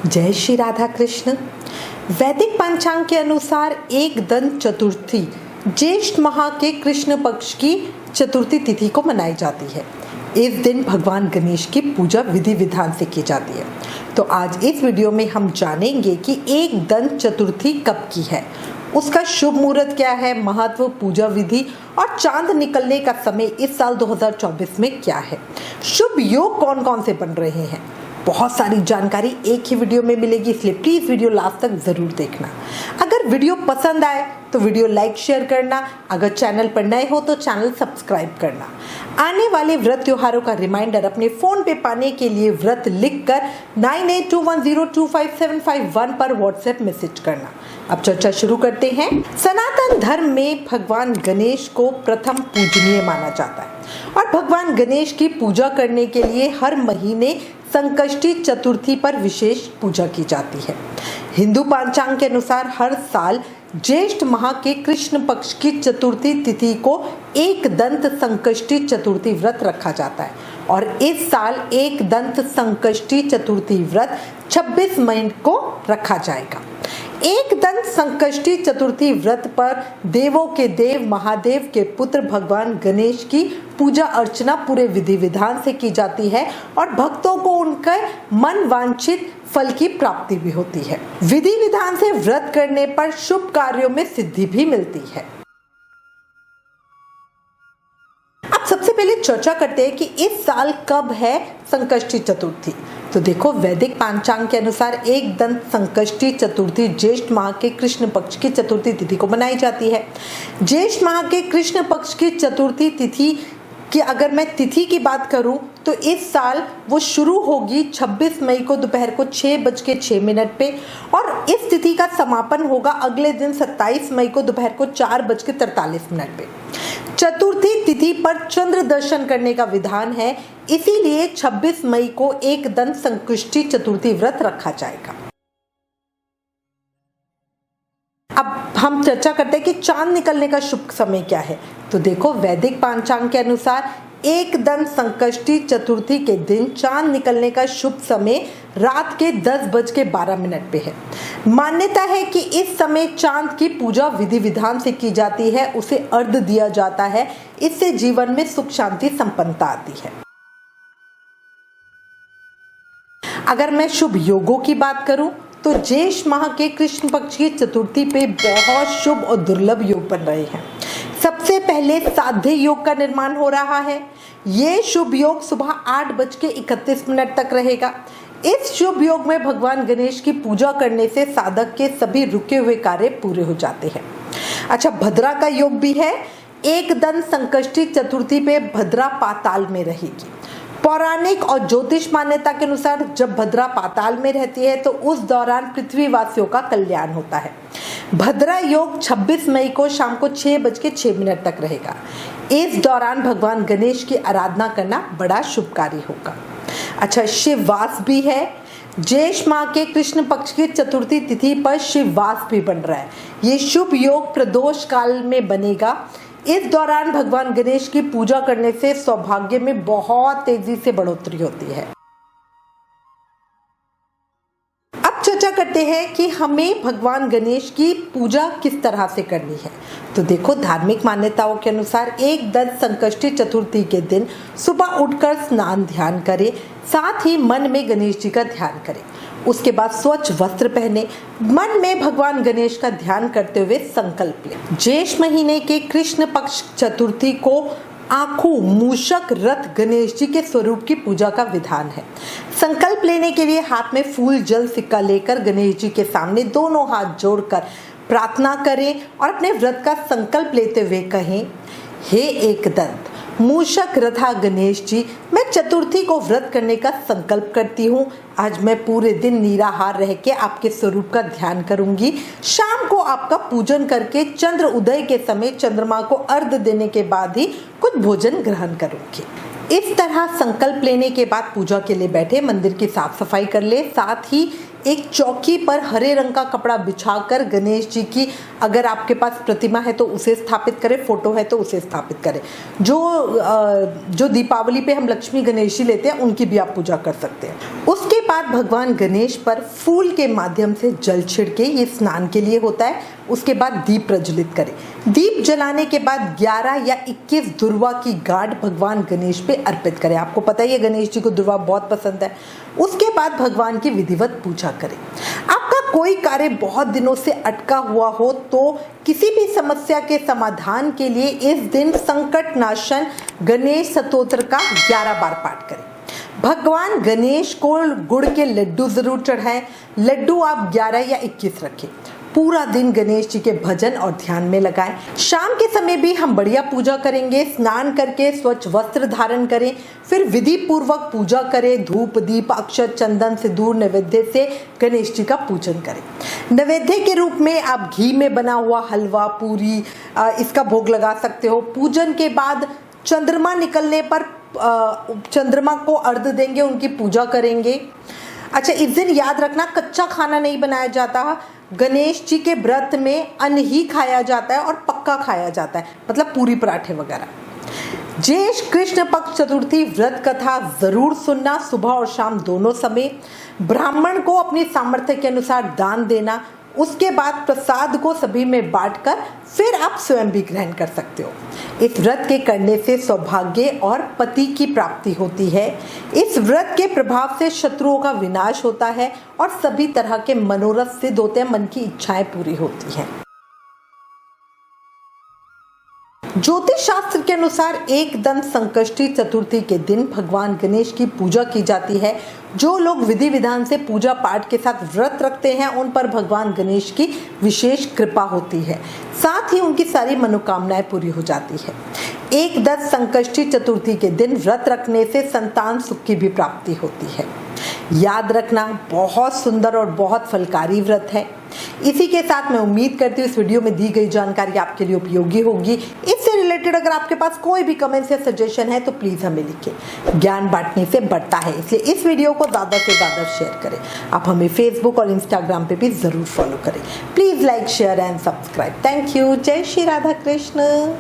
जय श्री राधा कृष्ण। वैदिक पंचांग के अनुसार एक दंत चतुर्थी ज्येष्ठ माह के कृष्ण पक्ष की चतुर्थी तिथि को मनाई जाती है। इस दिन भगवान गणेश की पूजा विधि विधान से की जाती है। तो आज इस वीडियो में हम जानेंगे कि एक दंत चतुर्थी कब की है, उसका शुभ मुहूर्त क्या है, महत्व, पूजा विधि और चांद निकलने का समय इस साल 2024 में क्या है, शुभ योग कौन कौन से बन रहे हैं। बहुत सारी जानकारी एक ही वीडियो में मिलेगी, इसलिए प्लीज वीडियो लास्ट तक जरूर देखना। अगर वीडियो पसंद आए तो वीडियो लाइक शेयर करना, अगर चैनल पर नए हो तो चैनल सब्सक्राइब करना। आने वाले व्रत त्योहारों का रिमाइंडर अपने फोन पे पाने के लिए व्रत लिखकर 9821025751 पर व्हाट्सएप मैसेज करना। अब चर्चा शुरू करते हैं। सनातन धर्म में भगवान गणेश को प्रथम पूजनीय माना जाता है और भगवान गणेश की पूजा करने के लिए हर महीने संकष्टी चतुर्थी पर विशेष पूजा की जाती है। हिंदू पंचांग के अनुसार हर साल ज्येष्ठ माह के कृष्ण पक्ष की चतुर्थी तिथि को एक दंत संकष्टी चतुर्थी व्रत रखा जाता है और इस साल एक दंत संकष्टी चतुर्थी व्रत 26 मई को रखा जाएगा। एक दंत संकष्टी चतुर्थी व्रत पर देवों के देव महादेव के पुत्र भगवान गणेश की पूजा अर्चना पूरे विधि विधान से की जाती है और भक्तों को उनके मन वांछित फल की प्राप्ति भी होती है। विधि विधान से व्रत करने पर शुभ कार्यों में सिद्धि भी मिलती है। अब सबसे पहले चर्चा करते हैं कि इस साल कब है संकष्टी चतुर्थी। तो देखो, वैदिक पंचांग के अनुसार एक दंत संकष्टी चतुर्थी ज्येष्ठ माह के कृष्ण पक्ष की चतुर्थी तिथि को मनाई जाती है। ज्येष्ठ माह के कृष्ण पक्ष की चतुर्थी तिथि कि अगर मैं तिथि की बात करूं तो इस साल वो शुरू होगी 26 मई को दोपहर को 6:06 पे और इस तिथि का समापन होगा अगले दिन 27 मई को दोपहर को 4:43 पे। चतुर्थी तिथि पर चंद्र दर्शन करने का विधान है, इसीलिए 26 मई को एक दंत संकष्टी चतुर्थी व्रत रखा जाएगा। अब हम चर्चा करते हैं कि चांद निकलने का शुभ समय क्या है। तो देखो, वैदिक पंचांग के अनुसार एक दंत संकष्टी चतुर्थी के दिन चांद निकलने का शुभ समय रात के 10:12 पे है। मान्यता है कि इस समय चांद की पूजा विधि विधान से की जाती है, उसे अर्घ्य दिया जाता है, इससे जीवन में सुख शांति संपन्नता आती है। अगर मैं शुभ योगों की बात करूं तो ज्येष्ठ माह के कृष्ण पक्ष की चतुर्थी पे बहुत शुभ और दुर्लभ योग बन रहे हैं। सबसे पहले साध्य योग का निर्माण हो रहा है। ये शुभ योग सुबह 8:31 तक रहेगा। इस शुभ योग में भगवान गणेश की पूजा करने से साधक के सभी रुके हुए कार्य पूरे हो जाते हैं। अच्छा, भद्रा का योग भी है। एक दंत संकष्टी चतुर्थी पे भद्रा पाताल में रहेगी। पौराणिक और ज्योतिष मान्यता के अनुसार जब भद्रा पाताल में रहती है तो उस दौरान पृथ्वीवासियों का कल्याण होता है। भद्रा योग 26 मई को शाम को 6:06 तक रहेगा। इस दौरान भगवान गणेश की आराधना करना बड़ा शुभकारी होगा। अच्छा, शिववास भी है। ज्येष्ठ माह के कृष्ण पक्ष की चतुर्थी तिथि पर शिववास भी बन रहा है। ये शुभ योग प्रदोष काल में बनेगा। इस दौरान भगवान गणेश की पूजा करने से सौभाग्य में बहुत तेजी से बढ़ोतरी होती है। अब चर्चा करते हैं कि हमें भगवान गणेश की पूजा किस तरह से करनी है। तो देखो, धार्मिक मान्यताओं के अनुसार एक दंत संकष्टी चतुर्थी के दिन सुबह उठकर स्नान ध्यान करें, साथ ही मन में गणेश जी का ध्यान करें। उसके बाद स्वच्छ वस्त्र पहने, मन में भगवान गणेश का ध्यान करते हुए संकल्प लें। ज्येष्ठ महीने के कृष्ण पक्ष चतुर्थी को आंखों मूषक रथ गणेश जी के स्वरूप की पूजा का विधान है। संकल्प लेने के लिए हाथ में फूल जल सिक्का लेकर गणेश जी के सामने दोनों हाथ जोड़कर प्रार्थना करें और अपने व्रत का संकल्प लेते हुए कहें, हे एक दंत मूषक रथा गणेश जी, मैं चतुर्थी को व्रत करने का संकल्प करती हूँ। आज मैं पूरे दिन निराहार रह के आपके स्वरूप का ध्यान करूंगी। शाम को आपका पूजन करके चंद्र उदय के समय चंद्रमा को अर्घ्य देने के बाद ही कुछ भोजन ग्रहण करूंगी। इस तरह संकल्प लेने के बाद पूजा के लिए बैठे, मंदिर की साफ सफाई कर ले, साथ ही एक चौकी पर हरे रंग का कपड़ा बिछाकर गणेश जी की, अगर आपके पास प्रतिमा है तो उसे स्थापित करें, फोटो है तो उसे स्थापित करें। जो दीपावली पे हम लक्ष्मी गणेश जी लेते हैं उनकी भी आप पूजा कर सकते हैं। उसके बाद भगवान गणेश पर फूल के माध्यम से जल छिड़के, ये स्नान के लिए होता है। उसके बाद दीप प्रज्वलित करें। दीप जलाने के बाद 11 या 21 दुर्वा की गांठ भगवान गणेश पे अर्पित करें। आपको पता ही है गणेश जी को दुर्वा बहुत पसंद है। उसके बाद भगवान की विधिवत पूजा करें। आपका कोई कार्य बहुत दिनों से अटका हुआ हो तो किसी भी समस्या के समाधान के लिए इस दिन संकट नाशन गणेश स्तोत्र का 11 बार पाठ करें। भगवान गणेश को गुड़ के लड्डू जरूर चढ़ाएं। लड्डू आप 11 या 21 रखें। पूरा दिन गणेश जी के भजन और ध्यान में लगाएं। शाम के समय भी हम बढ़िया पूजा करेंगे। स्नान करके स्वच्छ वस्त्र धारण करें, फिर विधि पूर्वक पूजा करें। धूप दीप अक्षत चंदन सिंदूर नैवेद्य से गणेश जी का पूजन करें। नैवेद्य के रूप में आप घी में बना हुआ हलवा पूरी इसका भोग लगा सकते हो। पूजन के बाद चंद्रमा निकलने पर चंद्रमा को अर्घ्य देंगे, उनकी पूजा करेंगे। अच्छा, इस दिन याद रखना कच्चा खाना नहीं बनाया जाता। गणेश जी के व्रत में अन्न ही खाया जाता है और पक्का खाया जाता है, मतलब पूरी पराठे वगैरह। ज्येष्ठ कृष्ण पक्ष चतुर्थी व्रत कथा जरूर सुनना, सुबह और शाम दोनों समय। ब्राह्मण को अपनी सामर्थ्य के अनुसार दान देना। उसके बाद प्रसाद को सभी में बांटकर फिर आप स्वयं भी ग्रहण कर सकते हो। इस व्रत के करने से सौभाग्य और पति की प्राप्ति होती है। इस व्रत के प्रभाव से शत्रुओं का विनाश होता है और सभी तरह के मनोरथ सिद्ध होते हैं, मन की इच्छाएं पूरी होती हैं। ज्योतिष शास्त्र के अनुसार एकदंत संकष्टी चतुर्थी के दिन भगवान गणेश की पूजा की जाती है। जो लोग विधि विधान से पूजा पाठ के साथ व्रत रखते हैं उन पर भगवान गणेश की विशेष कृपा होती है, साथ ही उनकी सारी मनोकामनाएं पूरी हो जाती है। एकदंत संकष्टी चतुर्थी के दिन व्रत रखने से संतान सुख की भी प्राप्ति होती है। याद रखना, बहुत सुंदर और बहुत फलकारी व्रत है। इसी के साथ मैं उम्मीद करती हूँ इस वीडियो में दी गई जानकारी आपके लिए उपयोगी होगी। इससे रिलेटेड अगर आपके पास कोई भी कमेंट्स या सजेशन है तो प्लीज हमें लिखें। ज्ञान बांटने से बढ़ता है, इसलिए इस वीडियो को ज्यादा से ज्यादा शेयर करें। आप हमें फेसबुक और इंस्टाग्राम पे भी जरूर फॉलो करें। Please like share and subscribe. Thank you. जय श्री राधा कृष्ण।